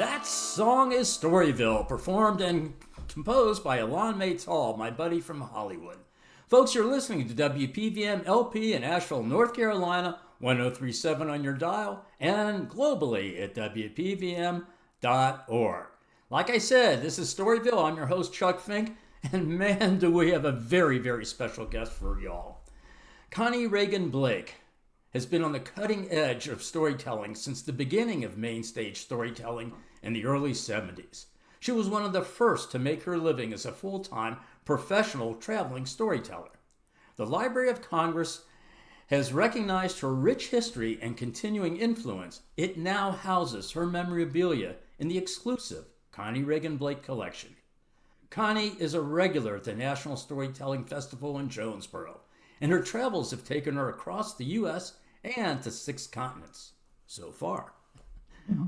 That song is Storyville, performed and composed by Alon Mates Hall, my buddy from Hollywood. Folks, you're listening to WPVM LP in Asheville, North Carolina, 1037 on your dial, and globally at WPVM.org. Like I said, this is Storyville. I'm your host, Chuck Fink, and man, do we have a very, very special guest for y'all. Connie Regan Blake has been on the cutting edge of storytelling since the beginning of main stage storytelling in the early 70s. She was one of the first to make her living as a full-time professional traveling storyteller. The Library of Congress has recognized her rich history and continuing influence. It now houses her memorabilia in the exclusive Connie Regan Blake collection. Connie is a regular at the National Storytelling Festival in Jonesboro, and her travels have taken her across the U.S. and to 6 continents so far.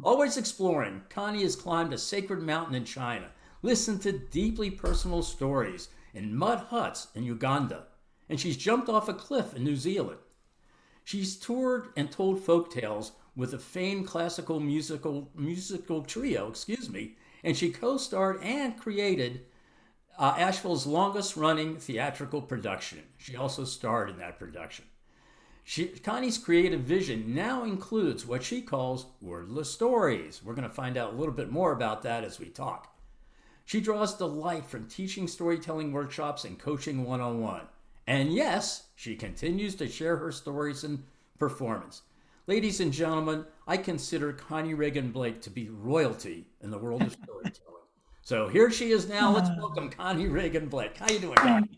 Always exploring, Connie has climbed a sacred mountain in China, listened to deeply personal stories in mud huts in Uganda, and she's jumped off a cliff in New Zealand. She's toured and told folk tales with a famed classical musical trio, and she co-starred and created Asheville's longest running theatrical production. She also starred in that production. Connie's creative vision now includes what she calls wordless stories. We're going to find out a little bit more about that as we talk. She draws delight from teaching storytelling workshops and coaching one-on-one. And yes, she continues to share her stories and performance. Ladies and gentlemen, I consider Connie Regan Blake to be royalty in the world of storytelling. So here she is now. Let's welcome Connie Regan Blake. How you doing, Connie?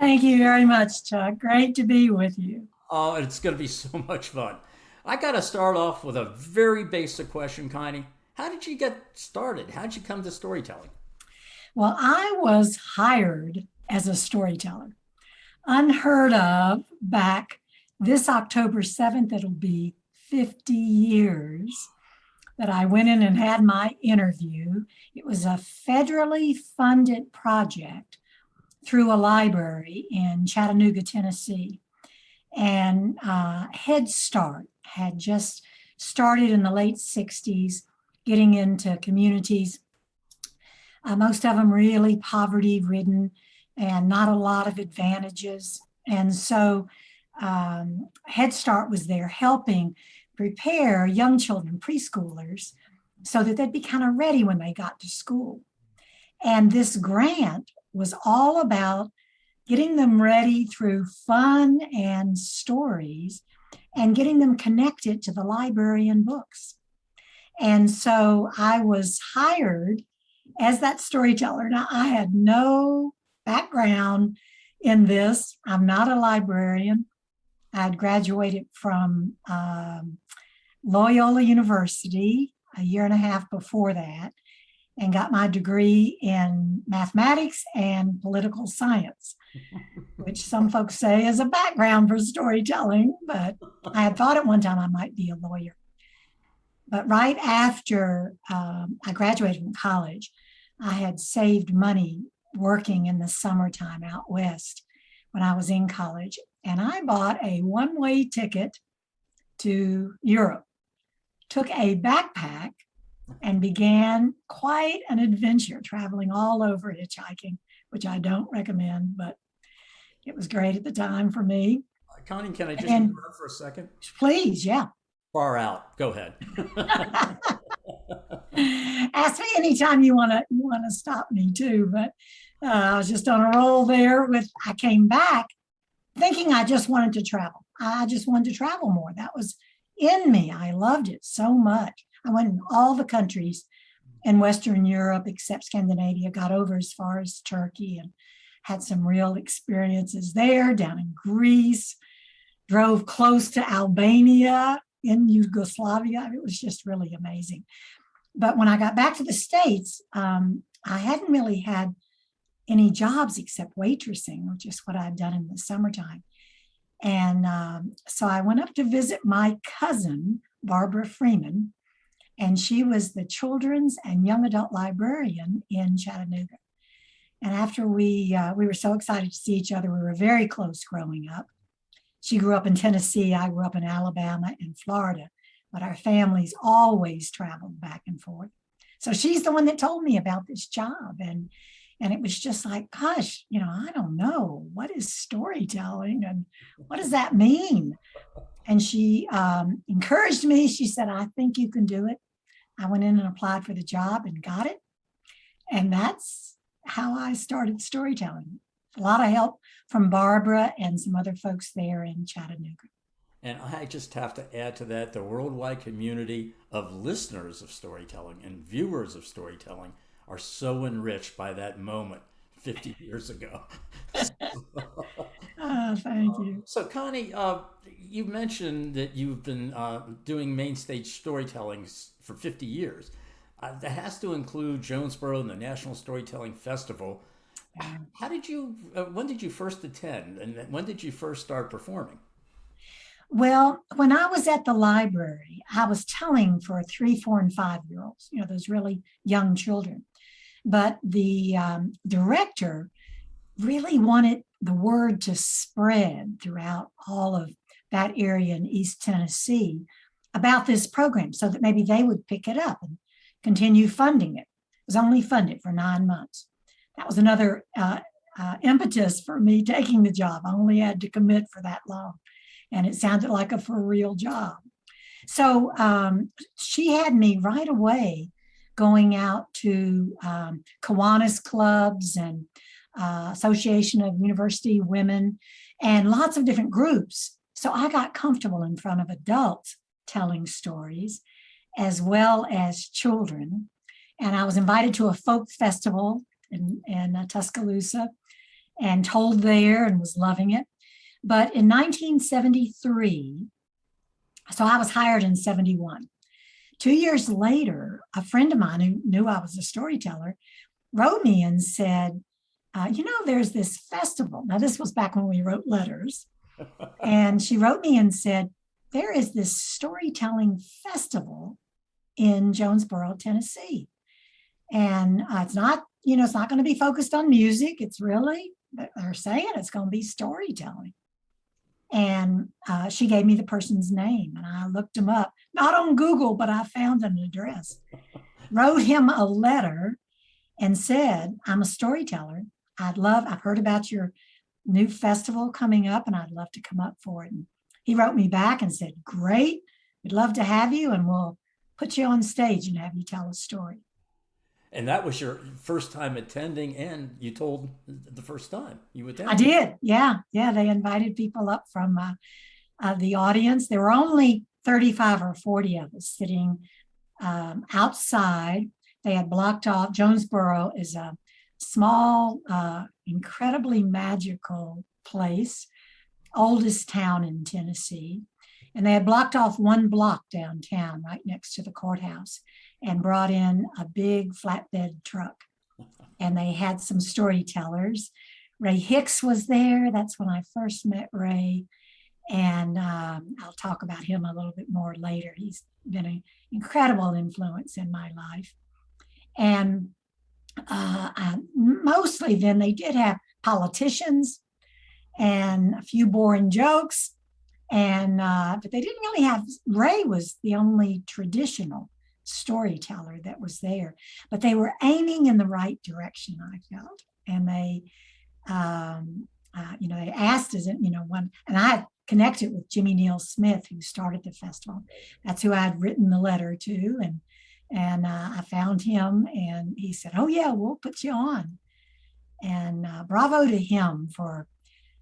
Thank you very much, Chuck. Great to be with you. Oh, it's going to be so much fun. I got to start off with a very basic question, Connie. How did you get started? How did you come to storytelling? Well, I was hired as a storyteller. Unheard of back this October 7th, it'll be 50 years that I went in and had my interview. It was a federally funded project through a library in Chattanooga, Tennessee. And Head Start had just started in the late 60s, getting into communities, most of them really poverty-ridden and not a lot of advantages. And so Head Start was there helping prepare young children, preschoolers, so that they'd be kind of ready when they got to school. And this grant was all about getting them ready through fun and stories and getting them connected to the library and books. And so I was hired as that storyteller. Now, I had no background in this. I'm not a librarian. I had graduated from Loyola University a year and a half before that and got my degree in mathematics and political science, which some folks say is a background for storytelling, but I had thought at one time I might be a lawyer. But right after I graduated from college, I had saved money working in the summertime out west when I was in college, and I bought a one-way ticket to Europe, took a backpack, and began quite an adventure traveling all over hitchhiking, which I don't recommend, but it was great at the time for me. Connie, can I just interrupt for a second? Please, yeah. Far out. Go ahead. Ask me anytime you want to stop me too, but I was just on a roll there I came back thinking I just wanted to travel. I just wanted to travel more. That was in me. I loved it so much. I went in all the countries in Western Europe except Scandinavia, got over as far as Turkey and had some real experiences there, down in Greece, drove close to Albania in Yugoslavia. It was just really amazing. But when I got back to the States, I hadn't really had any jobs except waitressing, which is what I'd done in the summertime. And so I went up to visit my cousin, Barbara Freeman, and she was the children's and young adult librarian in Chattanooga. And after we were so excited to see each other, we were very close growing up. She grew up in Tennessee, I grew up in Alabama and Florida, but our families always traveled back and forth. So she's the one that told me about this job. And it was just like, gosh, I don't know. What is storytelling and what does that mean? And she encouraged me. She said, I think you can do it. I went in and applied for the job and got it. And that's how I started storytelling. A lot of help from Barbara and some other folks there in Chattanooga. And I just have to add to that the worldwide community of listeners of storytelling and viewers of storytelling are so enriched by that moment 50 years ago. Oh, thank you. So, Connie, you mentioned that you've been doing main stage storytelling for 50 years. That has to include Jonesboro and the National Storytelling Festival. When did you first attend, and when did you first start performing? Well, when I was at the library, I was telling for 3, 4, and 5 year olds, those really young children. But the director really wanted the word to spread throughout all of that area in East Tennessee about this program so that maybe they would pick it up and continue funding it. It was only funded for 9 months. That was another impetus for me taking the job. I only had to commit for that long. And it sounded like a for real job. So she had me right away going out to Kiwanis clubs and Association of University Women and lots of different groups. So I got comfortable in front of adults telling stories as well as children. And I was invited to a folk festival in Tuscaloosa and told there and was loving it. But in 1973, so I was hired in 71. 2 years later, a friend of mine who knew I was a storyteller wrote me and said, there's this festival. Now, this was back when we wrote letters. And she wrote me and said, there is this storytelling festival in Jonesboro, Tennessee. And it's not going to be focused on music. It's really, they're saying it's going to be storytelling. And she gave me the person's name and I looked him up, not on Google, but I found an address, wrote him a letter and said, I'm a storyteller. I've heard about your new festival coming up and I'd love to come up for it. And he wrote me back and said, great, we'd love to have you and we'll put you on stage and have you tell a story. And that was your first time attending, and you told the first time you attended. I did, yeah. They invited people up from the audience. There were only 35 or 40 of us sitting outside. They had blocked off. Jonesboro is a small, incredibly magical place, oldest town in Tennessee. And they had blocked off one block downtown right next to the courthouse and brought in a big flatbed truck. And they had some storytellers. Ray Hicks was there. That's when I first met Ray. And I'll talk about him a little bit more later. He's been an incredible influence in my life. And mostly then they did have politicians and a few boring jokes. And but they didn't really have, Ray was the only traditional storyteller that was there, but they were aiming in the right direction, I felt. And they they asked, one, and I had connected with Jimmy Neal Smith, who started the festival. That's who I had written the letter to. And I found him and he said, oh yeah, we'll put you on. And bravo to him for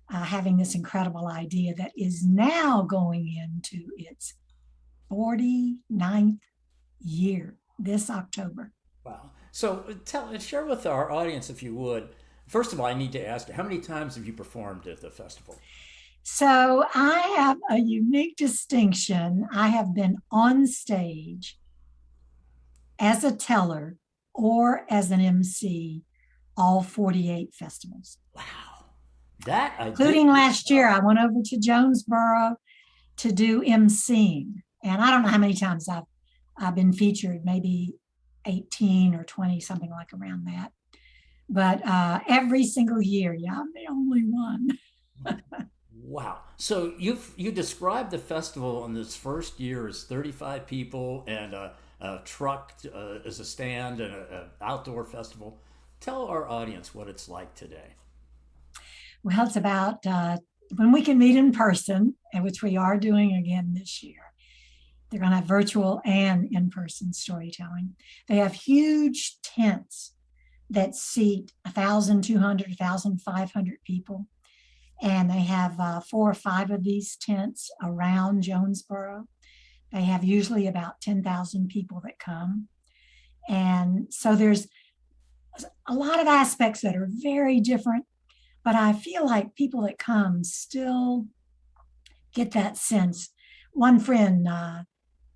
having this incredible idea that is now going into its 49th year this October. Wow. So share with our audience, if you would. First of all, I need to ask you, how many times have you performed at the festival? So I have a unique distinction. I have been on stage as a teller or as an MC all 48 festivals. Wow. That including last year, I went over to Jonesboro to do MCing. And I don't know how many times I've been featured, maybe 18 or 20, something like around that. But every single year, yeah, I'm the only one. Wow. So you described the festival in this first year as 35 people and a truck as a stand and an outdoor festival. Tell our audience what it's like today. Well, it's about when we can meet in person, and which we are doing again this year. They're going to have virtual and in-person storytelling. They have huge tents that seat 1,200, 1,500 people. And they have 4 or 5 of these tents around Jonesboro. They have usually about 10,000 people that come. And so there's a lot of aspects that are very different, but I feel like people that come still get that sense. One friend, not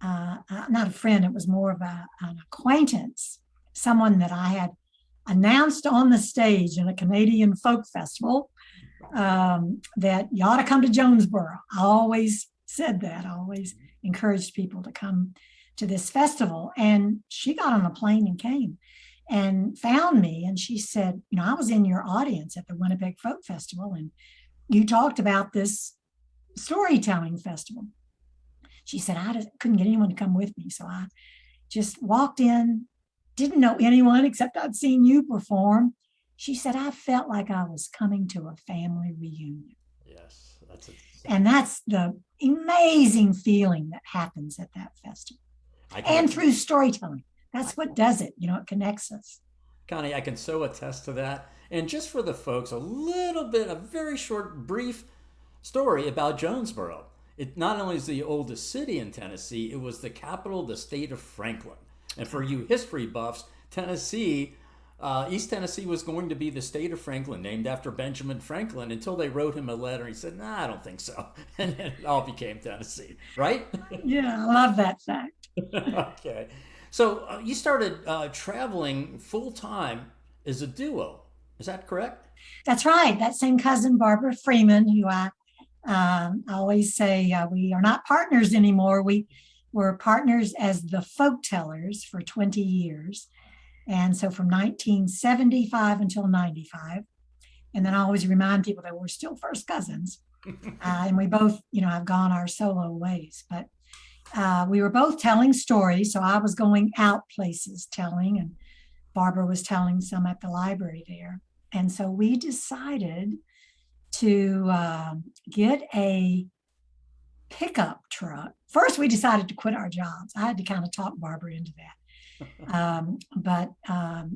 a friend, it was more of an acquaintance, someone that I had announced on the stage in a Canadian folk festival that you ought to come to Jonesboro. I always said that. I always encouraged people to come to this festival. And she got on a plane and came and found me. And she said, you know, I was in your audience at the Winnipeg Folk Festival, and you talked about this storytelling festival. She said, couldn't get anyone to come with me. So I just walked in, didn't know anyone except I'd seen you perform. She said, I felt like I was coming to a family reunion. Yes, and that's the amazing feeling that happens at that festival. And through storytelling. That's what does it. You know, it connects us. Connie, I can so attest to that. And just for the folks, a very short, brief story about Jonesboro. It not only is the oldest city in Tennessee, it was the capital of the state of Franklin. And for you history buffs, East Tennessee was going to be the state of Franklin, named after Benjamin Franklin, until they wrote him a letter. He said, nah, I don't think so. And then it all became Tennessee, right? Yeah, I love that fact. Okay. So you started traveling full time as a duo. Is that correct? That's right. That same cousin, Barbara Freeman, who I always say we are not partners anymore. We were partners as the folk tellers for 20 years. And so from 1975 until 95. And then I always remind people that we're still first cousins. And we both, you know, have gone our solo ways. But we were both telling stories. So I was going out places telling, and Barbara was telling some at the library there. And so we decided to get a pickup truck. First, we decided to quit our jobs. I had to kind of talk Barbara into that. But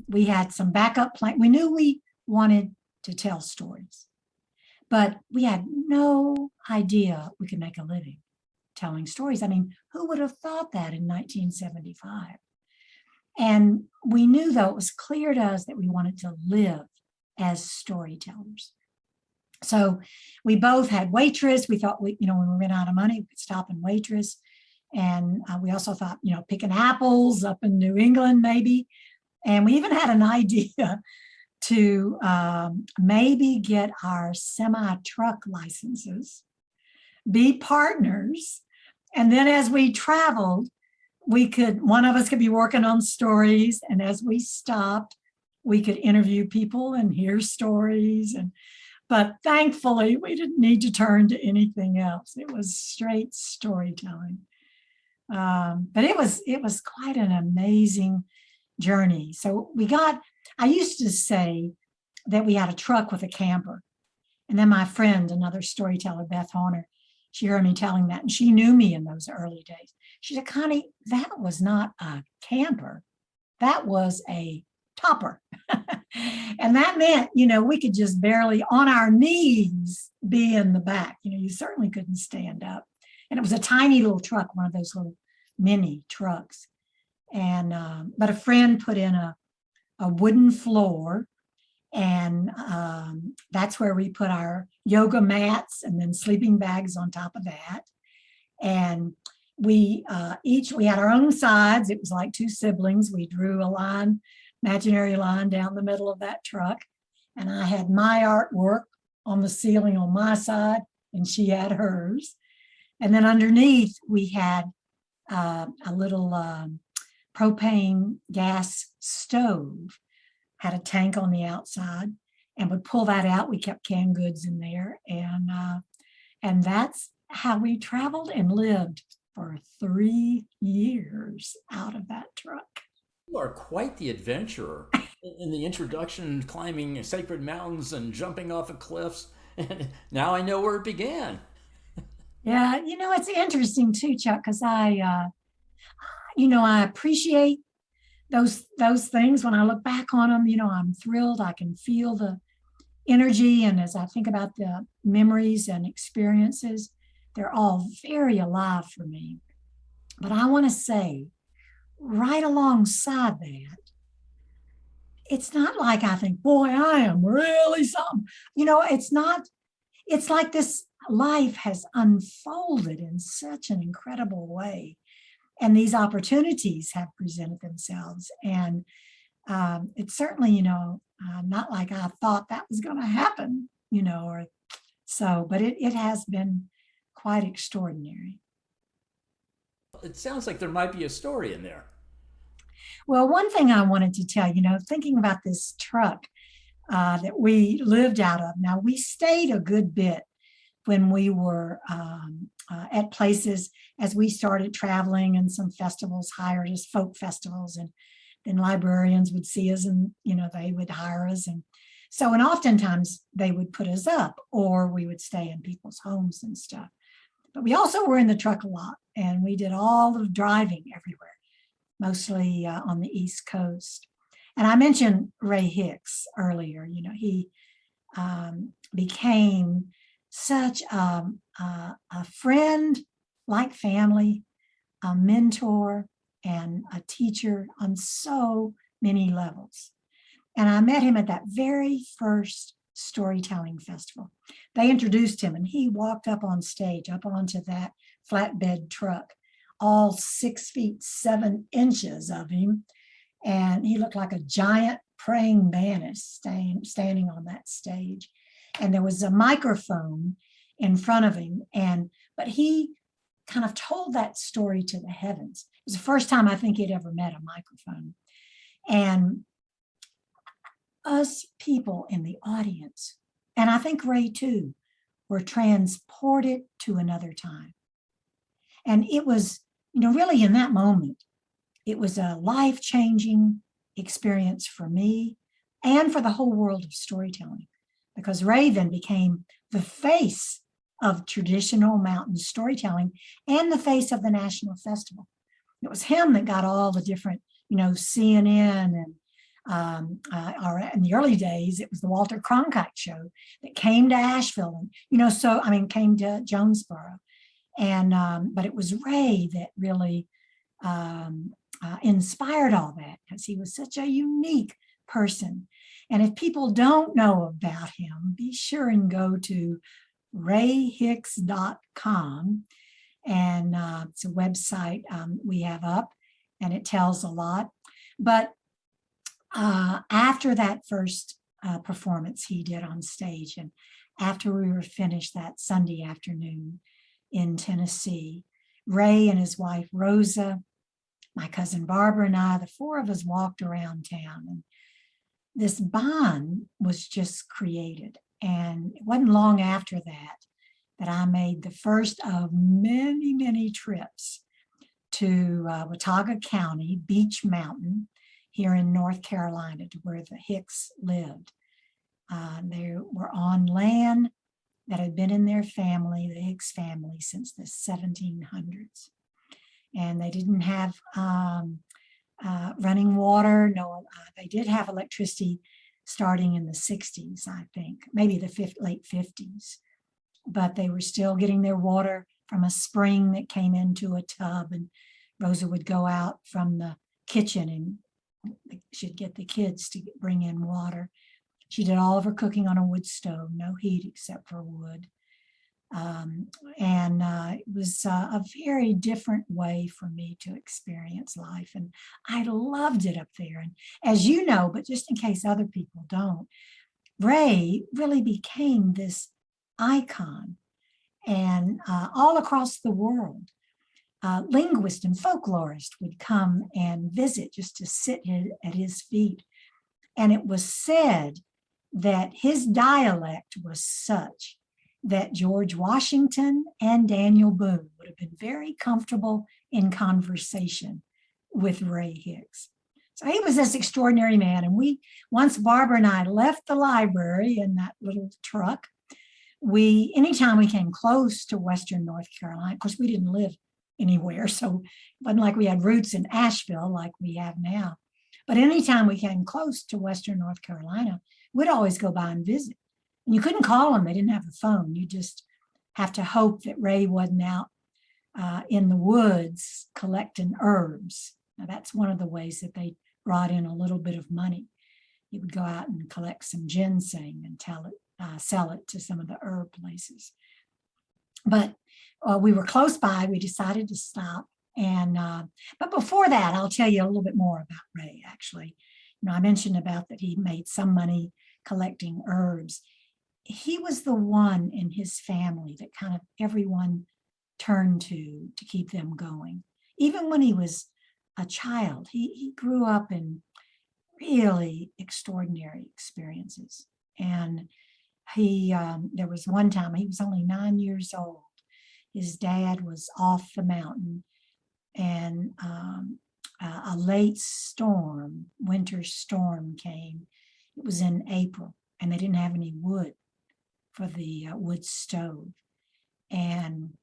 we had some backup plan. We knew we wanted to tell stories, but we had no idea we could make a living telling stories. I mean, who would have thought that in 1975? And we knew, though, it was clear to us that we wanted to live as storytellers. So we both had waitress. We thought when we ran out of money, we could stop and waitress. And we also thought, picking apples up in New England, maybe. And we even had an idea to maybe get our semi-truck licenses, be partners. And then as we traveled, one of us could be working on stories. And as we stopped, we could interview people and hear stories. But thankfully, we didn't need to turn to anything else. It was straight storytelling. But it was quite an amazing journey. So I used to say that we had a truck with a camper. And then my friend, another storyteller, Beth Horner, she heard me telling that, and she knew me in those early days. She said, Connie, that was not a camper. That was a topper. And that meant, we could just barely on our knees be in the back. You certainly couldn't stand up. And it was a tiny little truck, one of those little mini trucks. And but a friend put in a wooden floor, and that's where we put our yoga mats and then sleeping bags on top of that. And we had our own sides. It was like two siblings. We drew a imaginary line down the middle of that truck. And I had my artwork on the ceiling on my side, and she had hers. And then underneath, we had a little propane gas stove, had a tank on the outside, and would pull that out. We kept canned goods in there. And that's how we traveled and lived for 3 years out of that truck. You are quite the adventurer. In the introduction, climbing sacred mountains and jumping off of cliffs. And now I know where it began. Yeah, it's interesting too, Chuck, because I appreciate those things. When I look back on them, I'm thrilled. I can feel the energy, and as I think about the memories and experiences, they're all very alive for me. But I want to say, right alongside that, it's not like I think, boy, I am really something. It's not, it's like this life has unfolded in such an incredible way. And these opportunities have presented themselves. And it's certainly, not like I thought that was going to happen, or so, but it has been quite extraordinary. It sounds like there might be a story in there. Well, one thing I wanted to tell you, thinking about this truck that we lived out of. Now, we stayed a good bit when we were at places as we started traveling, and some festivals hired us, folk festivals, and then librarians would see us, and they would hire us. And so, and oftentimes they would put us up, or we would stay in people's homes and stuff. But we also were in the truck a lot, and we did all the driving everywhere, mostly on the East Coast. And I mentioned Ray Hicks earlier. He became such a friend, like family, a mentor, and a teacher on so many levels. And I met him at that very first storytelling festival. They introduced him, and he walked up on stage, up onto that flatbed truck, all 6 feet 7 inches of him. And he looked like a giant praying mantis standing on that stage. And there was a microphone in front of him. But he kind of told that story to the heavens. It was the first time I think he'd ever met a microphone. And us people in the audience, and I think Ray too, were transported to another time. And it was, really in that moment, it was a life-changing experience for me and for the whole world of storytelling, because Ray then became the face of traditional mountain storytelling and the face of the National Festival. It was him that got all the different, CNN and in the early days, it was the Walter Cronkite show that came to Asheville, and, came to Jonesboro. And, but it was Ray that really inspired all that, because he was such a unique person. And if people don't know about him, be sure and go to rayhicks.com. And it's a website we have up, and it tells a lot. But after that first performance he did on stage, and after we were finished that Sunday afternoon in Tennessee, Ray and his wife Rosa, my cousin Barbara, and I, the 4 of us walked around town, and this bond was just created. And it wasn't long after that I made the first of many, many trips to Watauga County, Beach Mountain, here in North Carolina, to where the Hicks lived. They were on land that had been in their family, the Hicks family, since the 1700s. And they didn't have running water. No, they did have electricity starting in the 60s, I think, maybe the late 50s. But they were still getting their water from a spring that came into a tub, and Rosa would go out from the kitchen and she'd get the kids to bring in water. She did all of her cooking on a wood stove, no heat except for wood. It was a very different way for me to experience life. And I loved it up there. And as you know, but just in case other people don't, Ray really became this icon. And all across the world, linguists and folklorists would come and visit just to sit at his feet. And it was said that his dialect was such that George Washington and Daniel Boone would have been very comfortable in conversation with Ray Hicks. So he was this extraordinary man. And once Barbara and I left the library in that little truck, anytime we came close to Western North Carolina, of course, we didn't live anywhere. So it wasn't like we had roots in Asheville like we have now. But anytime we came close to Western North Carolina, we'd always go by and visit. And you couldn't call them. They didn't have a phone. You just have to hope that Ray wasn't out in the woods collecting herbs. Now, that's one of the ways that they brought in a little bit of money. He would go out and collect some ginseng and sell it to some of the herb places. But we were close by. We decided to stop. But before that, I'll tell you a little bit more about Ray, actually. I mentioned about that he made some money collecting herbs. He was the one in his family that kind of everyone turned to keep them going. Even when he was a child, he grew up in really extraordinary experiences. And there was one time, he was only 9 years old. His dad was off the mountain, and a late storm, winter storm came. It was in April, and they didn't have any wood for the wood stove. And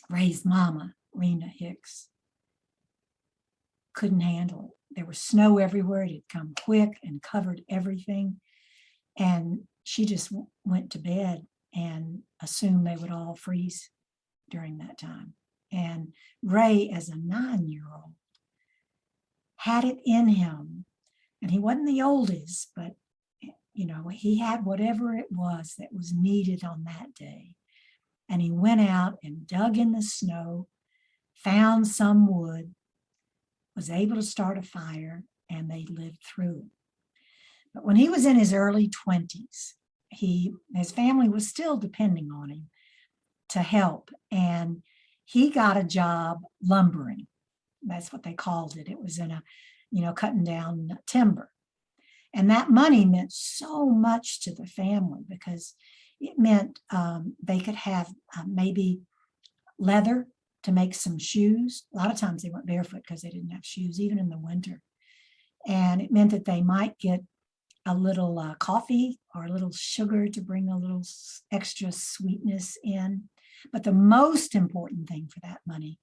Ray's mama, Rena Hicks, couldn't handle it. There was snow everywhere. It had come quick and covered everything. And she just went to bed and assumed they would all freeze during that time. And Ray, as a 9-year-old, had it in him. And he wasn't the oldest, but he had whatever it was that was needed on that day. And he went out and dug in the snow, found some wood, was able to start a fire, and they lived through it. But when he was in his early 20s, his family was still depending on him to help. And he got a job lumbering. That's what they called it. It was in cutting down timber. And that money meant so much to the family because it meant they could have maybe leather to make some shoes. A lot of times they went barefoot because they didn't have shoes, even in the winter. And it meant that they might get a little coffee or a little sugar to bring a little extra sweetness in. But the most important thing for that money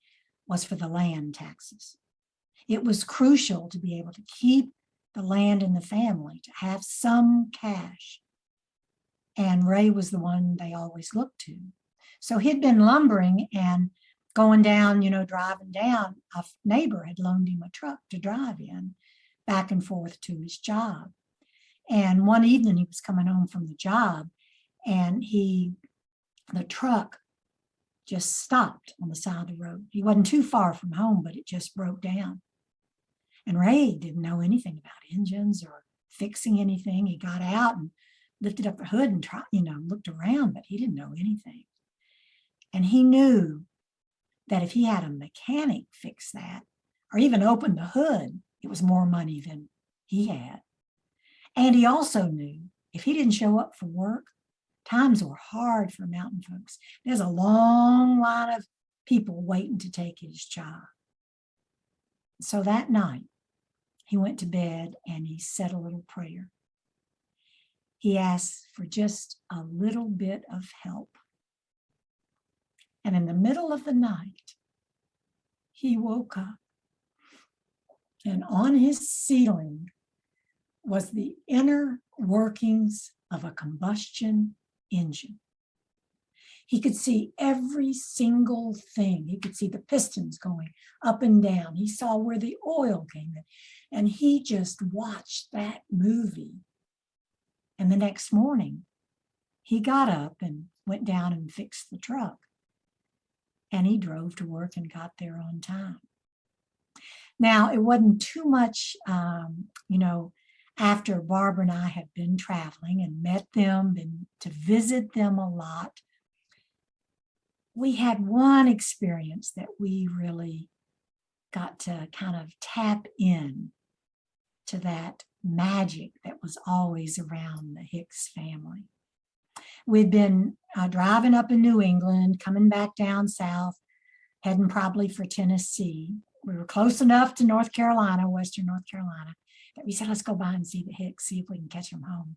was for the land taxes. It was crucial to be able to keep the land in the family, to have some cash. And Ray was the one they always looked to. So he'd been lumbering and going down, driving down. A neighbor had loaned him a truck to drive in back and forth to his job. And one evening he was coming home from the job, and the truck just stopped on the side of the road. He wasn't too far from home, but it just broke down. And Ray didn't know anything about engines or fixing anything. He got out and lifted up the hood and looked around, but he didn't know anything. And he knew that if he had a mechanic fix that, or even open the hood, it was more money than he had. And he also knew if he didn't show up for work, times were hard for mountain folks. There's a long line of people waiting to take his job. So that night, he went to bed and he said a little prayer. He asked for just a little bit of help. And in the middle of the night, he woke up, and on his ceiling was the inner workings of a combustion engine. He could see every single thing. He could see the pistons going up and down. He saw where the oil came in, and he just watched that movie. And the next morning, he got up and went down and fixed the truck. And he drove to work and got there on time. Now, it wasn't too much, after Barbara and I had been traveling and met them and to visit them a lot, we had one experience that we really got to kind of tap in to that magic that was always around the Hicks family. We'd been driving up in New England, coming back down south, heading probably for Tennessee. We were close enough to North Carolina, Western North Carolina, that we said, let's go by and see the Hicks, see if we can catch them home.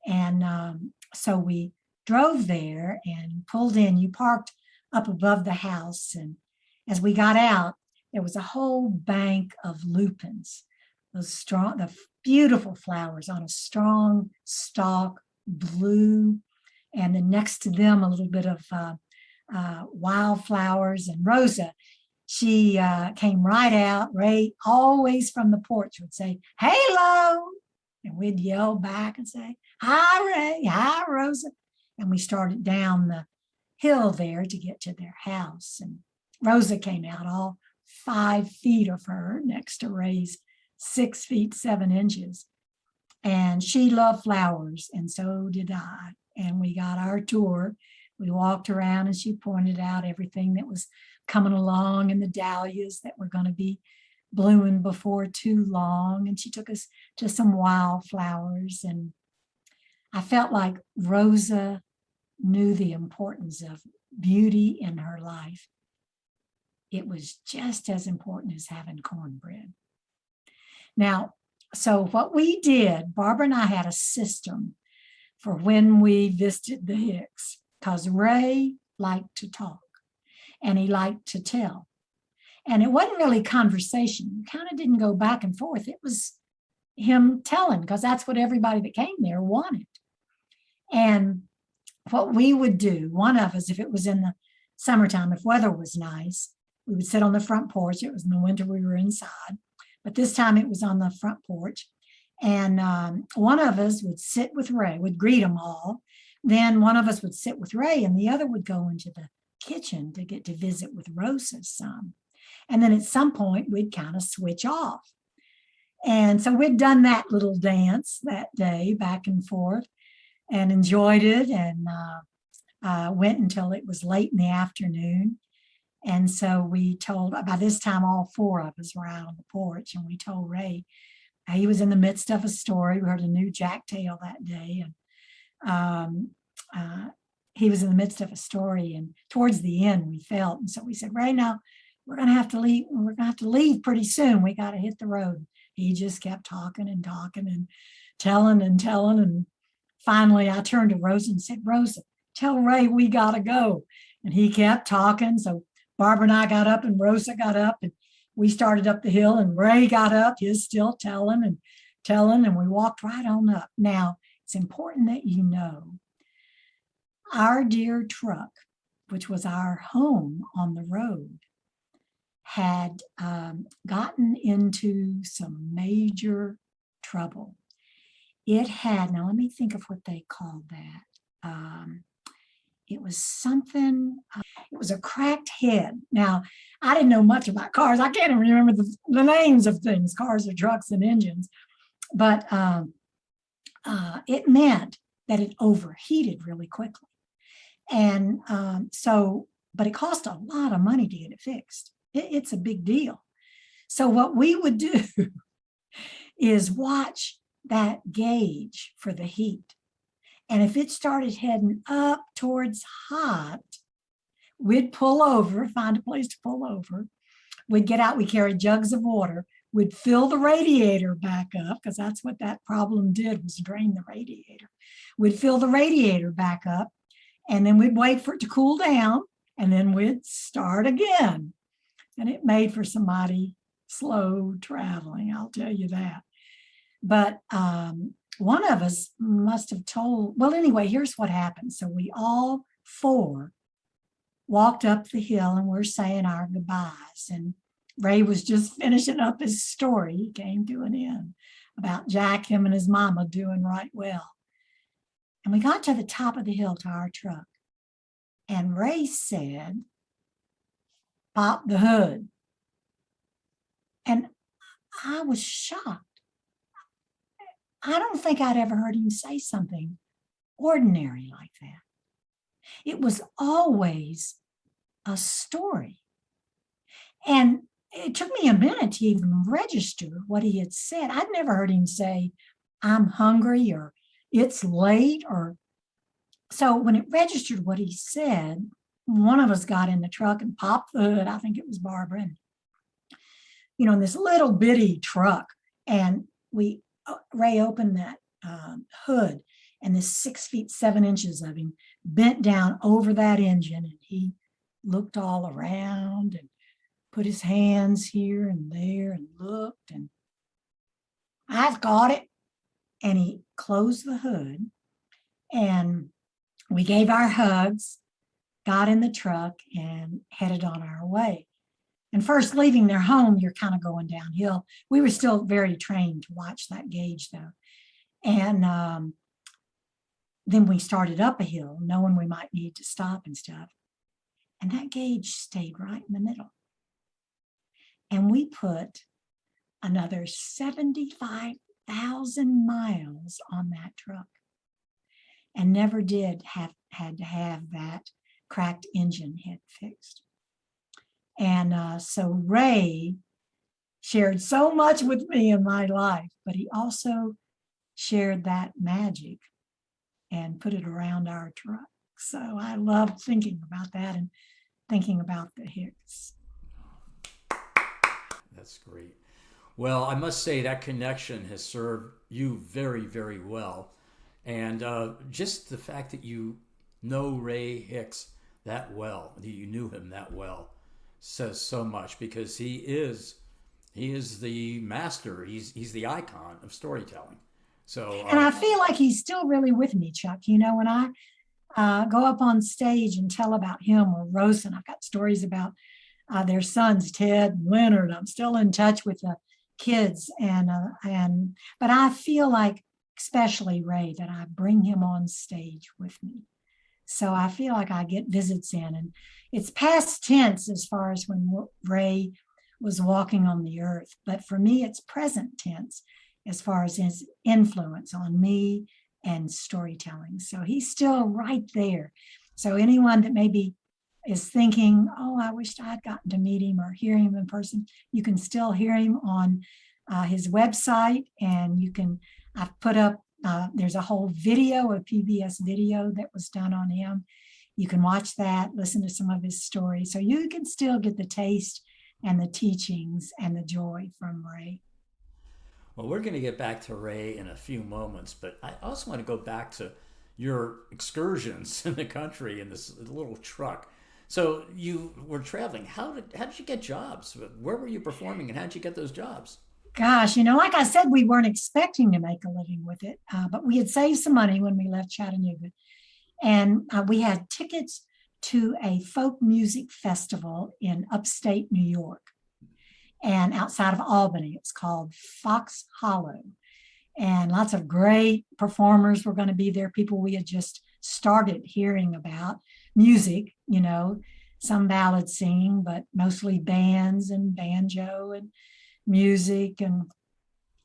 And so we drove there and pulled in. You parked up above the house. And as we got out, there was a whole bank of lupins, those strong, the beautiful flowers on a strong stalk, blue. And then next to them, a little bit of wildflowers. And Rosa, she came right out. Ray, always from the porch, would say, "Hello." And we'd yell back and say, "Hi, Ray. Hi, Rosa." And we started down the hill there to get to their house. And Rosa came out, all 5 feet of her, next to Ray's 6 feet 7 inches. And she loved flowers, and so did I. And we got our tour. We walked around and she pointed out everything that was coming along and the dahlias that were going to be blooming before too long. And she took us to some wildflowers. And I felt like Rosa knew the importance of beauty in her life. It was just as important as having cornbread. Now, so what we did, Barbara and I had a system for when we visited the Hicks, because Ray liked to talk and he liked to tell. And it wasn't really conversation. You kind of didn't go back and forth. It was him telling, because that's what everybody that came there wanted. And what we would do, one of us, if it was in the summertime, if weather was nice, we would sit on the front porch. It was in the winter, we were inside. But this time it was on the front porch. And one of us would sit with Ray, would greet them all. Then one of us would sit with Ray and the other would go into the kitchen to get to visit with Rosa some. And then at some point we'd kind of switch off. And so we'd done that little dance that day back and forth and enjoyed it, and went until it was late in the afternoon. And so we told, by this time, all 4 of us were out on the porch, and we told Ray, he was in the midst of a story. We heard a new Jack tale that day, and he was in the midst of a story, and towards the end we felt, and so we said, Ray, now we're going to have to leave. We're going to have to leave pretty soon. We got to hit the road. He just kept talking and talking and telling and telling, and finally I turned to Rosa and said, Rosa, tell Ray we got to go. And he kept talking. So Barbara and I got up and Rosa got up and we started up the hill, and Ray got up, he's still telling, and we walked right on up. Now, it's important that you know, our dear truck, which was our home on the road, had gotten into some major trouble. It had, now let me think of what they called that. It was something, it was a cracked head. Now, I didn't know much about cars. I can't even remember the names of things, cars or trucks and engines. But it meant that it overheated really quickly. And but it cost a lot of money to get it fixed. It's a big deal. So what we would do is watch that gauge for the heat. And if it started heading up towards hot, we'd pull over, find a place to pull over. We'd get out, we carried jugs of water. We'd fill the radiator back up, because that's what that problem did, was drain the radiator. We'd fill the radiator back up, and then we'd wait for it to cool down, and then we'd start again. And it made for some mighty slow traveling, I'll tell you that. But one of us must have told, well, anyway, here's what happened. So we all 4 walked up the hill and we're saying our goodbyes. And Ray was just finishing up his story. He came to an end about Jack, him and his mama doing right well. And we got to the top of the hill to our truck. And Ray said, pop the hood. And I was shocked. I don't think I'd ever heard him say something ordinary like that. It was always a story. And it took me a minute to even register what he had said. I'd never heard him say, I'm hungry, or it's late, or So when it registered what he said, one of us got in the truck and popped the hood. I think it was Barbara. And, in this little bitty truck. And Ray opened that hood, and this 6 feet 7 inches of him bent down over that engine, and he looked all around and put his hands here and there and looked, and I've got it. And he closed the hood, and we gave our hugs, got in the truck, and headed on our way. And first, leaving their home, you're kind of going downhill. We were still very trained to watch that gauge, though. And then we started up a hill, knowing we might need to stop and stuff. And that gauge stayed right in the middle. And we put another 75,000 miles on that truck, and never did had to have that cracked engine head fixed. And so Ray shared so much with me in my life, but he also shared that magic and put it around our truck. So I love thinking about that and thinking about the Hicks. That's great. Well, I must say that connection has served you very, very well. And just the fact that you know Ray Hicks that well, that you knew him that well, says so much, because he is the master. He's the icon of storytelling. So and I feel like he's still really with me, Chuck. When I go up on stage and tell about him or Rosen, I've got stories about their sons, Ted and Leonard. I'm still in touch with the kids, but I feel like, especially Ray, that I bring him on stage with me. So I feel like I get visits in, and it's past tense as far as when Ray was walking on the earth. But for me, it's present tense as far as his influence on me and storytelling. So he's still right there. So anyone that maybe is thinking, oh, I wish I'd gotten to meet him or hear him in person, you can still hear him on his website. And I've put up, there's a whole video, a PBS video that was done on him. You can watch that, listen to some of his stories. So you can still get the taste and the teachings and the joy from Ray. Well, we're going to get back to Ray in a few moments, but I also want to go back to your excursions in the country in this little truck. So you were traveling. How did you get jobs? Where were you performing, and how did you get those jobs? Gosh, like I said, we weren't expecting to make a living with it, but we had saved some money when we left Chattanooga. And we had tickets to a folk music festival in upstate New York and outside of Albany. It's called Fox Hollow. And lots of great performers were going to be there, people we had just started hearing about. Music, some ballad singing, but mostly bands and banjo and music, and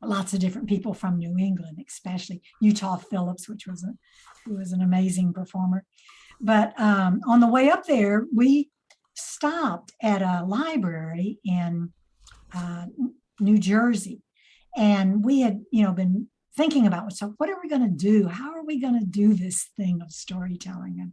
lots of different people from New England, especially Utah Phillips, who was an amazing performer. But on the way up there, we stopped at a library in New Jersey, and we had, been thinking about, so what are we going to do? How are we going to do this thing of storytelling?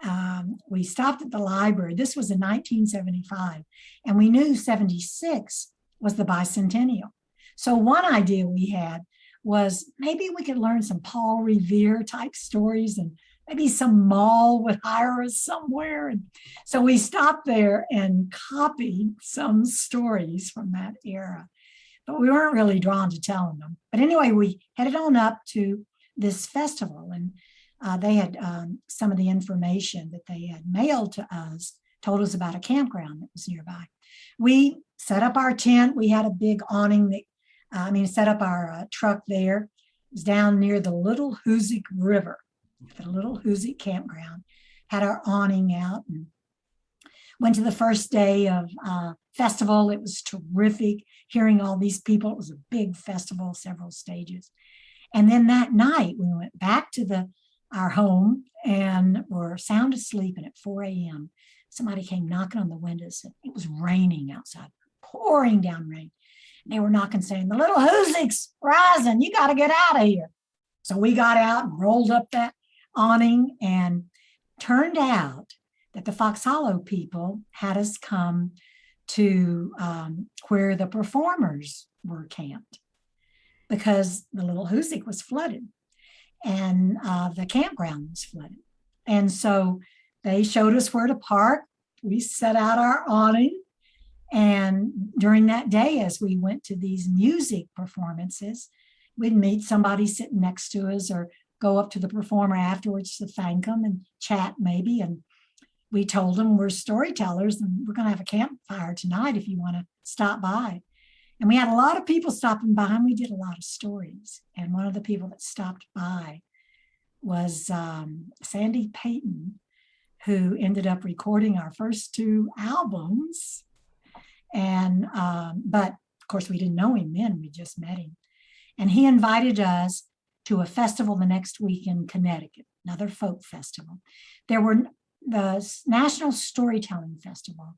And we stopped at the library. This was in 1975, and we knew 76 was the bicentennial. So one idea we had was maybe we could learn some Paul Revere type stories, and maybe some mall would hire us somewhere. And so we stopped there and copied some stories from that era, but we weren't really drawn to telling them. But anyway, we headed on up to this festival, and they had some of the information that they had mailed to us, told us about a campground that was nearby. We set up our tent. We had a big awning set up our truck there. It was down near the Little Hoosic River, the Little Hoosic campground. Had our awning out and went to the first day of festival. It was terrific hearing all these people. It was a big festival, several stages. And then that night we went back to our home and were sound asleep. And at 4 a.m., somebody came knocking on the windows. And it was raining outside, pouring down rain. And they were knocking, saying, "The Little Hoosic's rising. You got to get out of here." So we got out and rolled up that awning, and turned out that the Fox Hollow people had us come to where the performers were camped because the Little Hoosic was flooded and the campground was flooded. And so they showed us where to park. We set out our awning. And during that day, as we went to these music performances, we'd meet somebody sitting next to us or go up to the performer afterwards to thank them and chat maybe. And we told them we're storytellers and we're going to have a campfire tonight if you want to stop by. And we had a lot of people stopping by and we did a lot of stories. And one of the people that stopped by was Sandy Payton, who ended up recording our first two albums. And but of course we didn't know him then, we just met him. And he invited us to a festival the next week in Connecticut, another folk festival. There were the National Storytelling Festival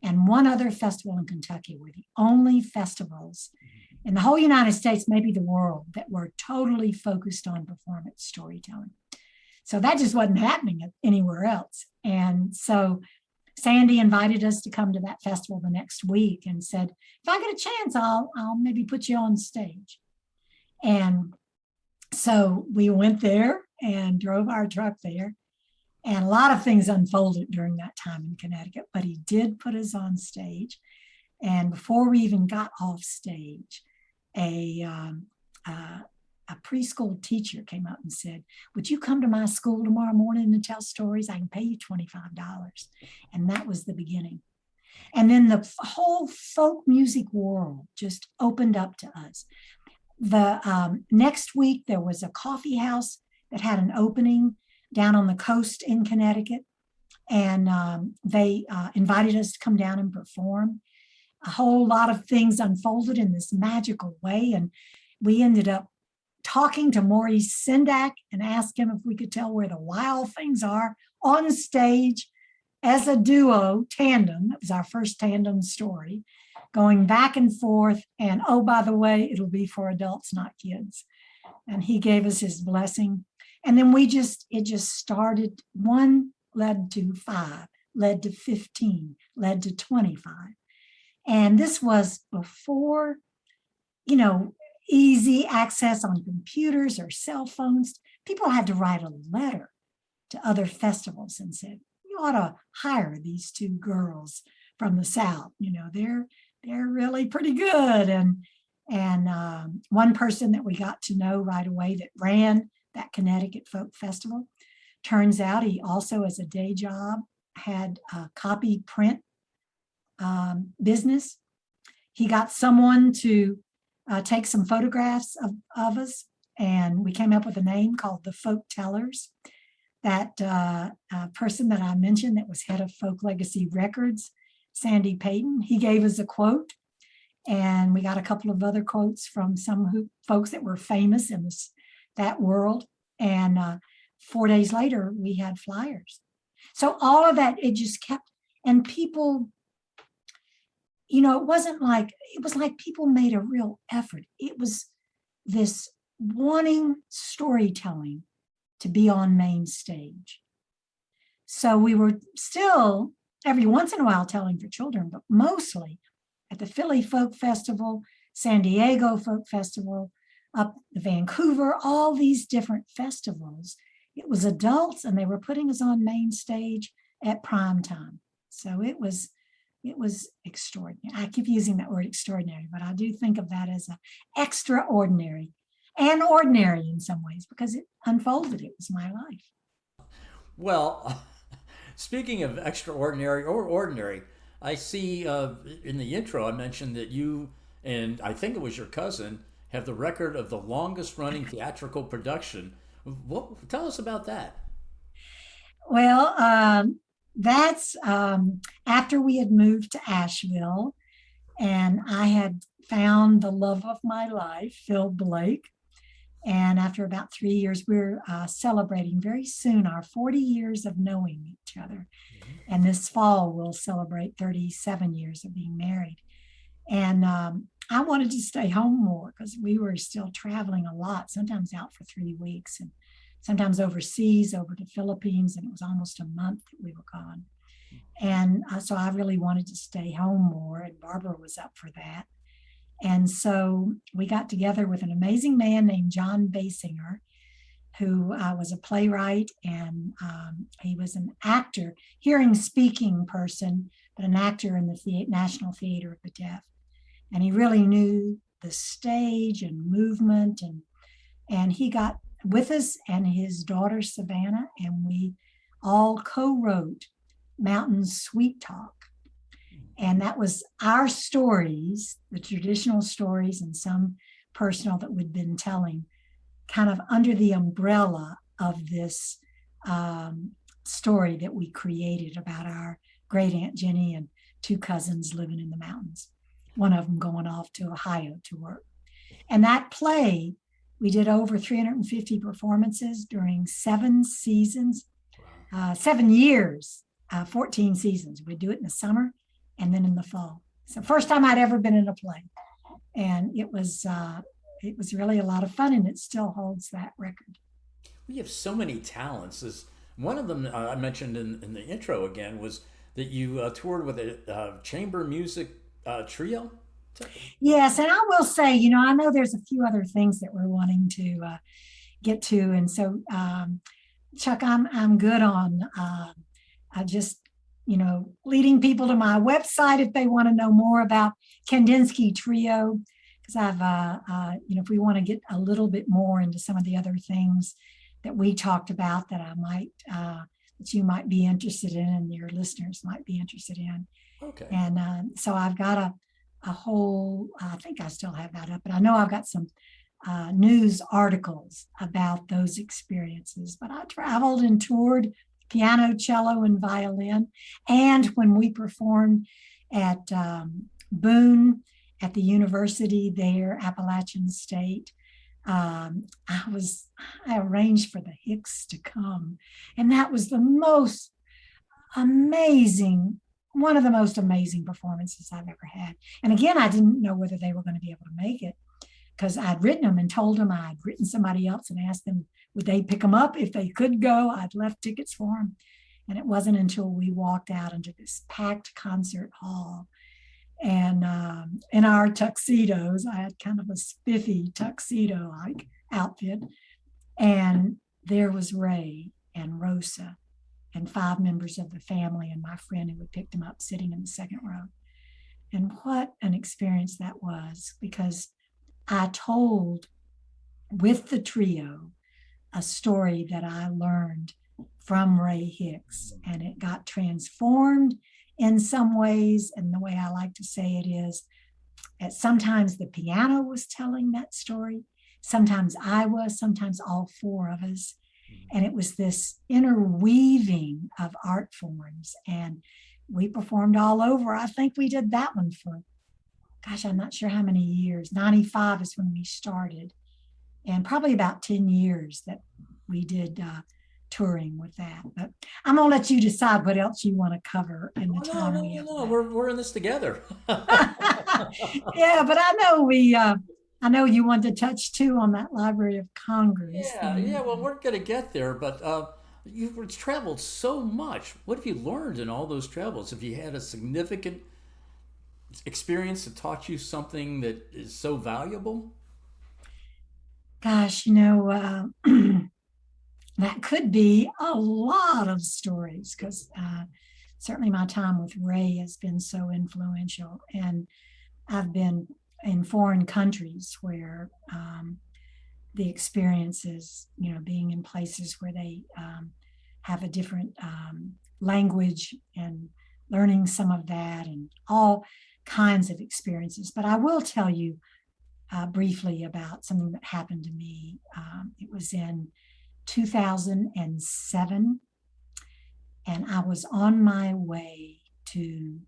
and one other festival in Kentucky were the only festivals in the whole United States, maybe the world, that were totally focused on performance storytelling. So that just wasn't happening anywhere else. And so Sandy invited us to come to that festival the next week and said, if I get a chance, I'll maybe put you on stage. And so we went there and drove our truck there. And a lot of things unfolded during that time in Connecticut, but he did put us on stage. And before we even got off stage, a preschool teacher came up and said, would you come to my school tomorrow morning and tell stories? I can pay you $25. And that was the beginning. And then the whole folk music world just opened up to us. The next week, there was a coffee house that had an opening down on the coast in Connecticut. And they invited us to come down and perform. A whole lot of things unfolded in this magical way. And we ended up talking to Maurice Sendak and asked him if we could tell where the wild things are on stage as a duo tandem. That was our first tandem story, going back and forth. And oh, by the way, it'll be for adults, not kids. And he gave us his blessing. And then it just started. One led to 5, led to 15, led to 25. And this was before, easy access on computers or cell phones. People had to write a letter to other festivals and said, you ought to hire these 2 girls from the South. They're really pretty good. And one person that we got to know right away that ran that Connecticut Folk Festival, turns out he also, as a day job, had a copy print business. He got someone to take some photographs of us, and we came up with a name called the Folk Tellers. That person that I mentioned that was head of Folk Legacy Records, Sandy Payton, he gave us a quote, and we got a couple of other quotes from some folks that were famous in that world. And 4 days later, we had flyers. So all of that, it just kept, and people, it was like people made a real effort. It was this wanting storytelling to be on main stage. So we were still every once in a while telling for children, but mostly at the Philly Folk Festival, San Diego Folk Festival, up Vancouver, all these different festivals. It was adults, and they were putting us on main stage at prime time. So it was extraordinary. I keep using that word extraordinary, but I do think of that as extraordinary and ordinary in some ways because it unfolded. It was my life. Well, speaking of extraordinary or ordinary, I see in the intro I mentioned that you and I think it was your cousin have the record of the longest running theatrical production. Tell us about that. Well, that's after we had moved to Asheville, and I had found the love of my life, Phil Blake. And after about 3 years, we're celebrating very soon our 40 years of knowing each other. And this fall, we'll celebrate 37 years of being married. And I wanted to stay home more because we were still traveling a lot, sometimes out for 3 weeks. And sometimes overseas, over to Philippines, and it was almost a month that we were gone. And so I really wanted to stay home more, and Barbara was up for that. And so we got together with an amazing man named John Basinger, who was a playwright, and he was an actor, hearing speaking person, but an actor in the National Theater of the Deaf. And he really knew the stage and movement, and he got with us and his daughter Savannah, and we all co-wrote Mountain Sweet Talk. And that was our stories, the traditional stories and some personal that we'd been telling, kind of under the umbrella of this story that we created about our great Aunt Jenny and two cousins living in the mountains, one of them going off to Ohio to work. And that play, we did over 350 performances during 7 seasons, 7 years, 14 seasons. We'd do it in the summer and then in the fall. So first time I'd ever been in a play. And it was really a lot of fun, and it still holds that record. We have so many talents. As one of them I mentioned in the intro again was that you toured with a chamber music trio. Yes, and I will say, I know there's a few other things that we're wanting to get to, and so Chuck, I'm good on just leading people to my website if they want to know more about Kandinsky Trio, because I've if we want to get a little bit more into some of the other things that we talked about that I might that you might be interested in and your listeners might be interested in. Okay. And so I've got a whole, I think I still have that up, but I know I've got some news articles about those experiences. But I traveled and toured piano, cello, and violin. And when we performed at Boone at the university there, Appalachian State, I arranged for the Hicks to come. And that was the most amazing, one of the most amazing performances I've ever had. And again, I didn't know whether they were going to be able to make it, because I'd written them and told them I'd written somebody else and asked them, would they pick them up if they could go? I'd left tickets for them. And it wasn't until we walked out into this packed concert hall, and in our tuxedos, I had kind of a spiffy tuxedo-like outfit, and there was Ray and Rosa and 5 members of the family and my friend who had picked them up sitting in the second row. And what an experience that was, because I told with the trio a story that I learned from Ray Hicks, and it got transformed in some ways. And the way I like to say it is that sometimes the piano was telling that story, sometimes I was, sometimes all 4 of us. And it was this interweaving of art forms. And we performed all over. I think we did that one for, gosh, I'm not sure how many years. 95 is when we started. And probably about 10 years that we did touring with that. But I'm going to let you decide what else you want to cover in the time we have. No. We're in this together. Yeah, but I know you want to touch too on that Library of Congress. Yeah. Well, we're going to get there, but you've traveled so much. What have you learned in all those travels? Have you had a significant experience that taught you something that is so valuable? Gosh, that could be a lot of stories, because certainly my time with Ray has been so influential. And I've been in foreign countries where the experiences, being in places where they have a different language and learning some of that and all kinds of experiences. But I will tell you briefly about something that happened to me. It was in 2007, and I was on my way to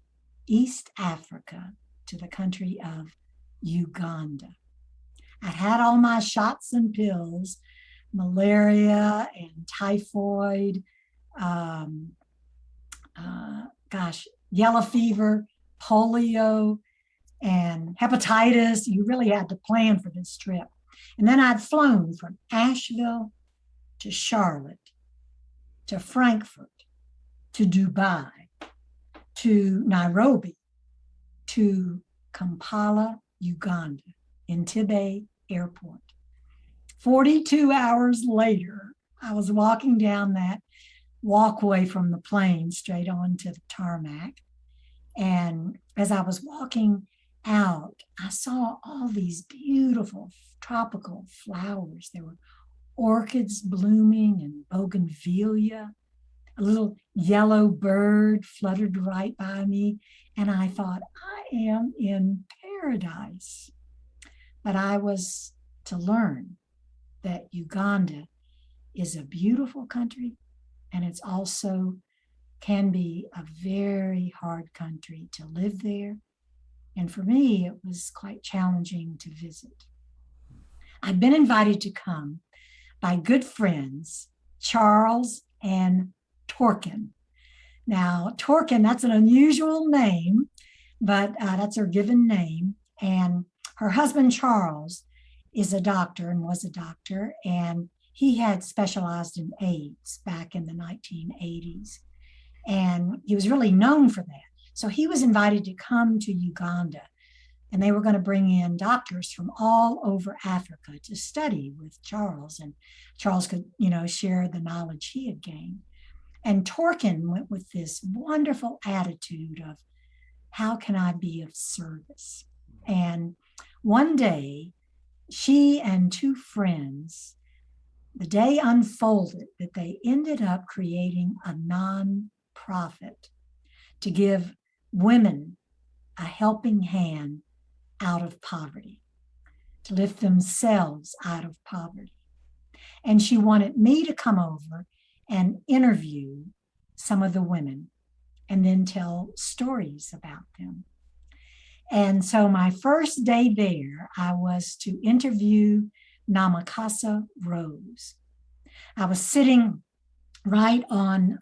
East Africa, to the country of Uganda. I had all my shots and pills, malaria and typhoid, yellow fever, polio, and hepatitis. You really had to plan for this trip. And then I'd flown from Asheville to Charlotte, to Frankfurt, to Dubai, to Nairobi, to Kampala, Uganda, Entebbe Airport. 42 hours later, I was walking down that walkway from the plane straight onto the tarmac. And as I was walking out, I saw all these beautiful tropical flowers. There were orchids blooming and bougainvillea. A little yellow bird fluttered right by me. And I thought, I am in paradise. But I was to learn that Uganda is a beautiful country, and it's also can be a very hard country to live there. And for me, it was quite challenging to visit. I've been invited to come by good friends, Charles and Torkin. Now, Torkin, that's an unusual name, but that's her given name. And her husband, Charles, is a doctor and was a doctor, and he had specialized in AIDS back in the 1980s. And he was really known for that. So he was invited to come to Uganda, and they were going to bring in doctors from all over Africa to study with Charles. And Charles could, share the knowledge he had gained. And Torkin went with this wonderful attitude of, how can I be of service? And one day, she and two friends, the day unfolded that they ended up creating a non-profit to give women a helping hand out of poverty, to lift themselves out of poverty. And she wanted me to come over and interview some of the women and then tell stories about them. And so my first day there, I was to interview Namakasa Rose. I was sitting right on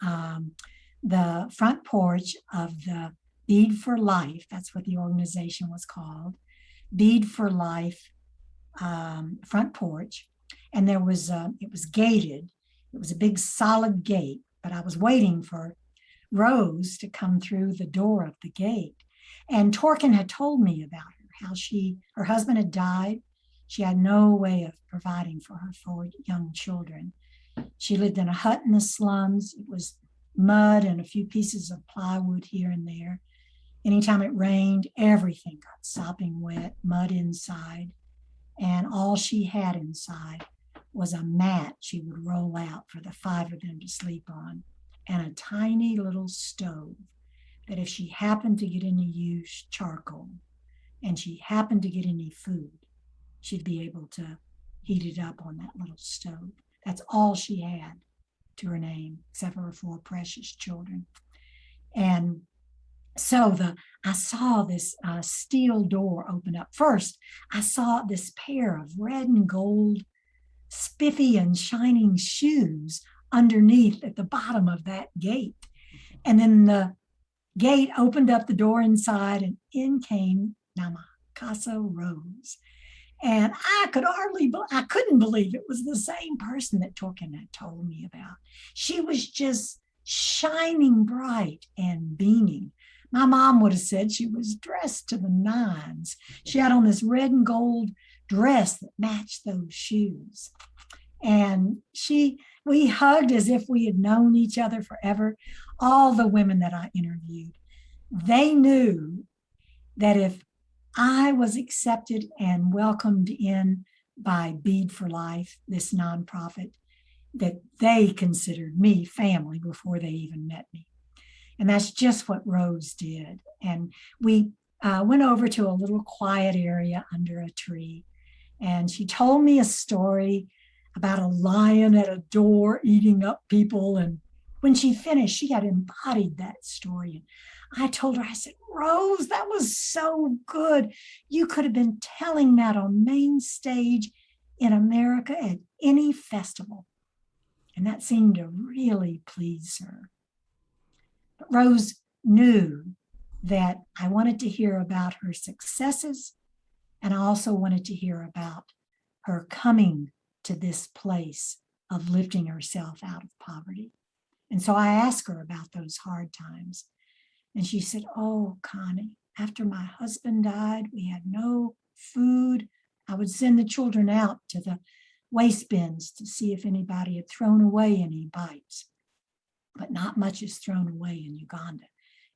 the front porch of the Bead for Life. That's what the organization was called. Bead for Life front porch. And it was gated. It was a big solid gate, but I was waiting for Rose to come through the door of the gate. And Torkin had told me about her, how her husband had died. She had no way of providing for her 4 young children. She lived in a hut in the slums. It was mud and a few pieces of plywood here and there. Anytime it rained, everything got sopping wet, mud inside. And all she had inside was a mat she would roll out for the 5 of them to sleep on, and a tiny little stove that if she happened to get any used charcoal and she happened to get any food, she'd be able to heat it up on that little stove. That's all she had to her name, except for her 4 precious children. And so I saw this steel door open up. First, I saw this pair of red and gold, spiffy and shining shoes underneath at the bottom of that gate. And then the gate opened up the door inside, and in came Namakasa Rose. And I couldn't believe it was the same person that Torkin had told me about. She was just shining bright and beaming. My mom would have said she was dressed to the nines. She had on this red and gold dress that matched those shoes. And we hugged as if we had known each other forever. All the women that I interviewed, they knew that if I was accepted and welcomed in by Bead for Life, this nonprofit, that they considered me family before they even met me. And that's just what Rose did. And we went over to a little quiet area under a tree. And she told me a story about a lion at a door eating up people. And when she finished, she had embodied that story. And I told her, I said, Rose, that was so good. You could have been telling that on main stage in America at any festival. And that seemed to really please her. But Rose knew that I wanted to hear about her successes, and I also wanted to hear about her coming to this place of lifting herself out of poverty. And so I asked her about those hard times. And she said, "Oh, Connie, after my husband died, we had no food. I would send the children out to the waste bins to see if anybody had thrown away any bites. But not much is thrown away in Uganda,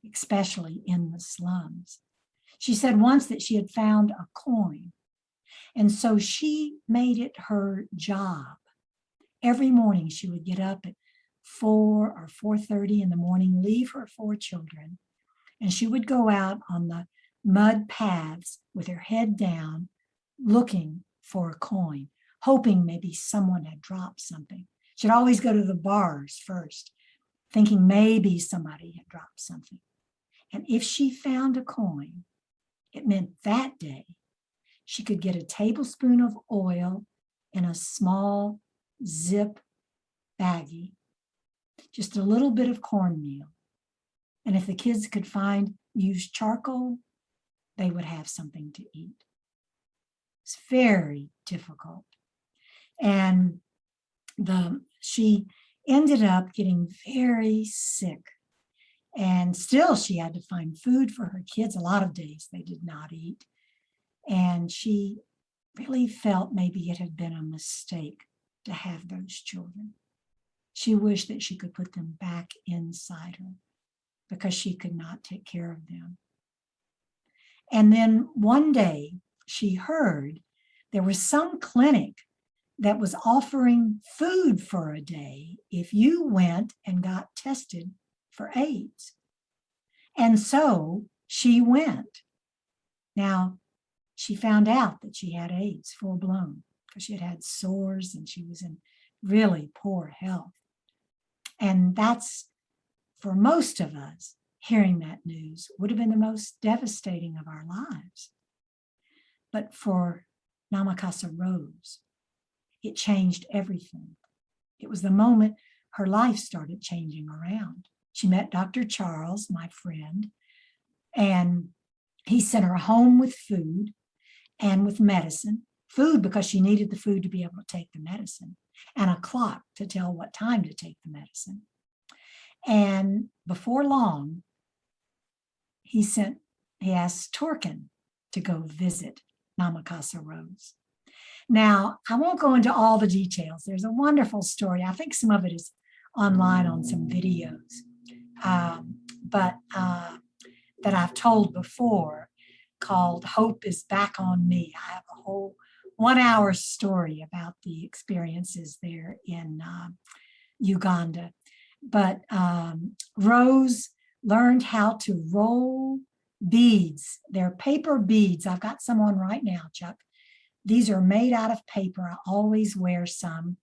especially in the slums." She said once that she had found a coin. And so she made it her job. Every morning she would get up at 4 or 4:30 in the morning, leave her 4 children, and she would go out on the mud paths with her head down, looking for a coin, hoping maybe someone had dropped something. She'd always go to the bars first, thinking maybe somebody had dropped something. And if she found a coin, it meant that day she could get a tablespoon of oil in a small zip baggie, just a little bit of cornmeal. And if the kids could find used charcoal, they would have something to eat. It's very difficult. And she ended up getting very sick. And still she had to find food for her kids. A lot of days they did not eat. And she really felt maybe it had been a mistake to have those children. She wished that she could put them back inside her because she could not take care of them. And then one day she heard there was some clinic that was offering food for a day if you went and got tested for AIDS. And so she went. Now, she found out that she had AIDS full blown because she had had sores and she was in really poor health. And that's, for most of us, hearing that news would have been the most devastating of our lives. But for Namakasa Rose, it changed everything. It was the moment her life started changing around. She met Dr. Charles, my friend, and he sent her home with food and with medicine. Food because she needed the food to be able to take the medicine, and a clock to tell what time to take the medicine. And before long, he asked Torkin to go visit Namakasa Rose. Now, I won't go into all the details. There's a wonderful story. I think some of it is online on some videos, but that I've told before, called Hope is Back on Me. I have a whole 1-hour story about the experiences there in Uganda. But Rose learned how to roll beads. They're paper beads. I've got some on right now, Chuck. These are made out of paper. I always wear some.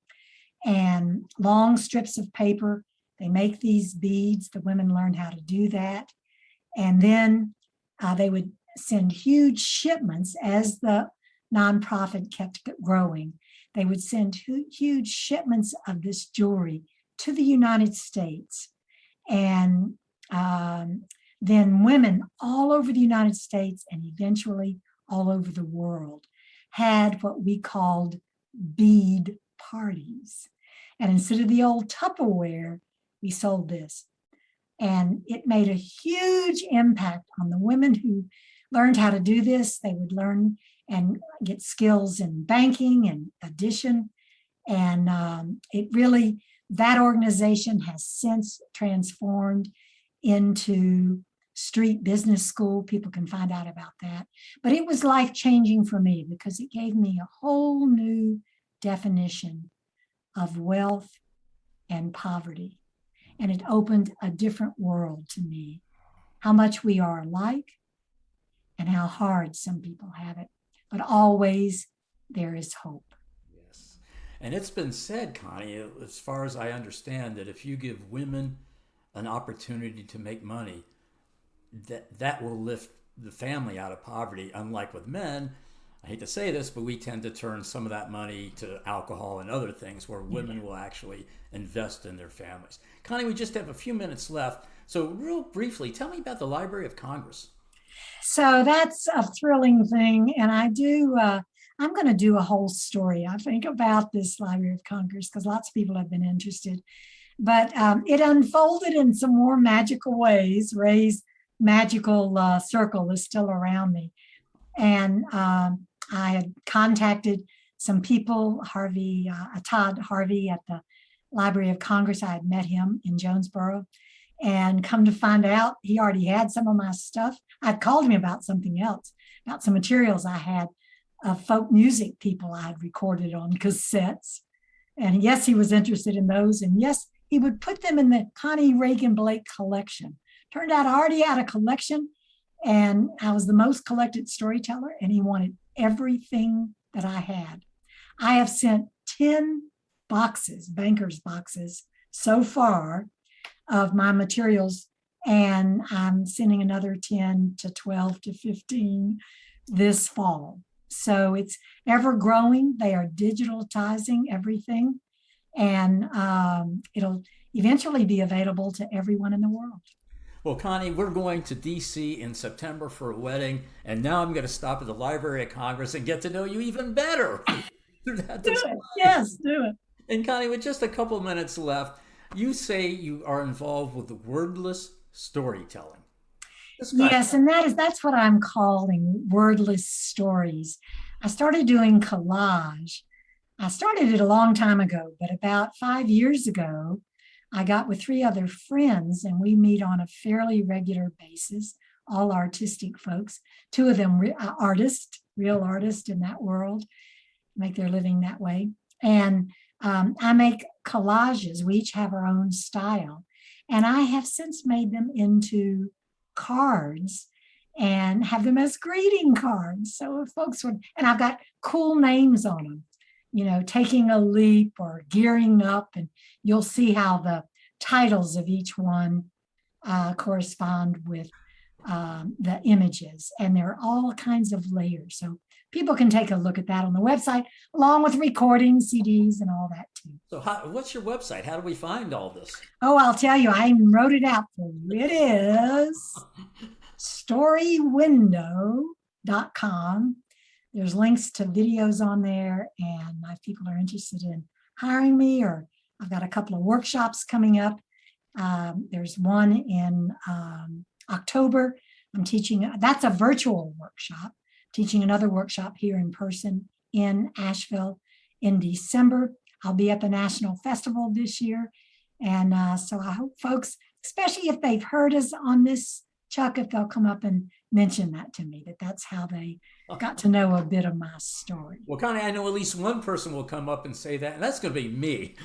And long strips of paper. They make these beads. The women learned how to do that. And then they would send huge shipments as the nonprofit kept growing. They would send huge shipments of this jewelry to the United States. And then women all over the United States and eventually all over the world had what we called bead parties. And instead of the old Tupperware, we sold this. And it made a huge impact on the women who learned how to do this. They would learn and get skills in banking and addition. And it really, that organization has since transformed into street business school. People can find out about that. But it was life-changing for me because it gave me a whole new definition of wealth and poverty. And it opened a different world to me, how much we are alike and how hard some people have it. But always there is hope. Yes. And it's been said, Connie, as far as I understand, that if you give women an opportunity to make money, that will lift the family out of poverty. Unlike with men, I hate to say this, but we tend to turn some of that money to alcohol and other things where women will actually invest in their families. Connie, we just have a few minutes left. So real briefly, tell me about the Library of Congress. So that's a thrilling thing. And I do I'm going to do a whole story, I think, about this Library of Congress because lots of people have been interested. But it unfolded in some more magical ways. Ray's magical circle is still around me. And I had contacted some people, Todd Harvey at the Library of Congress. I had met him in Jonesboro, and come to find out, he already had some of my stuff. I'd called him about something else, about some materials I had of folk music people I had recorded on cassettes. And yes, he was interested in those. And yes, he would put them in the Connie Regan Blake collection. Turned out I already had a collection, and I was the most collected storyteller, and he wanted everything that I had. I have sent 10 boxes, banker's boxes, so far of my materials, and I'm sending another 10 to 12 to 15 this fall. So it's ever growing. They are digitalizing everything, and it'll eventually be available to everyone in the world. Well, Connie, we're going to D.C. in September for a wedding, and now I'm going to stop at the Library of Congress and get to know you even better. Do it. Yes, do it. And Connie, with just a couple minutes left, you say you are involved with the wordless storytelling. Yes, and that's what I'm calling wordless stories. I started doing collage. I started it a long time ago, but about 5 years ago, I got with 3 other friends, and we meet on a fairly regular basis, all artistic folks. 2 of them artists, real artists in that world, make their living that way. And I make collages. We each have our own style. And I have since made them into cards and have them as greeting cards. So if folks would, and I've got cool names on them, taking a leap or gearing up, and you'll see how the titles of each one correspond with the images, and there are all kinds of layers. So people can take a look at that on the website, along with recordings, CDs, and all that too. So what's your website? How do we find all this? Oh, I'll tell you, I wrote it out for you. It is storywindow.com. There's links to videos on there, and if people are interested in hiring me, or I've got a couple of workshops coming up. There's one in October. I'm teaching, that's a virtual workshop, teaching another workshop here in person in Asheville in December. I'll be at the National Festival this year. And so I hope folks, especially if they've heard us on this, Chuck, if they'll come up and mention that to me, that's how they got to know a bit of my story. Well, Connie, I know at least one person will come up and say that, and that's going to be me.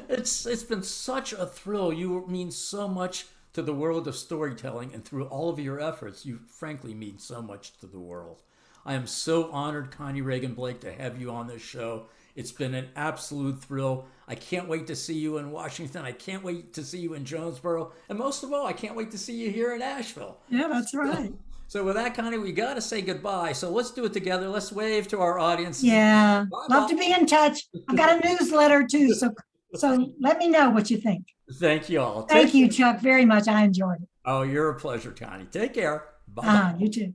It's been such a thrill. You mean so much to the world of storytelling, and through all of your efforts, you frankly mean so much to the world. I am so honored, Connie Regan Blake, to have you on this show. It's been an absolute thrill. I can't wait to see you in Washington. I can't wait to see you in Jonesboro. And most of all, I can't wait to see you here in Asheville. Yeah, that's right. So with that, Connie, we got to say goodbye. So let's do it together. Let's wave to our audience. Yeah, love to be in touch. I've got a newsletter too, so let me know what you think. Thank you all. Thank you, Chuck, very much. I enjoyed it. Oh, you're a pleasure, Connie. Take care. Bye. You too.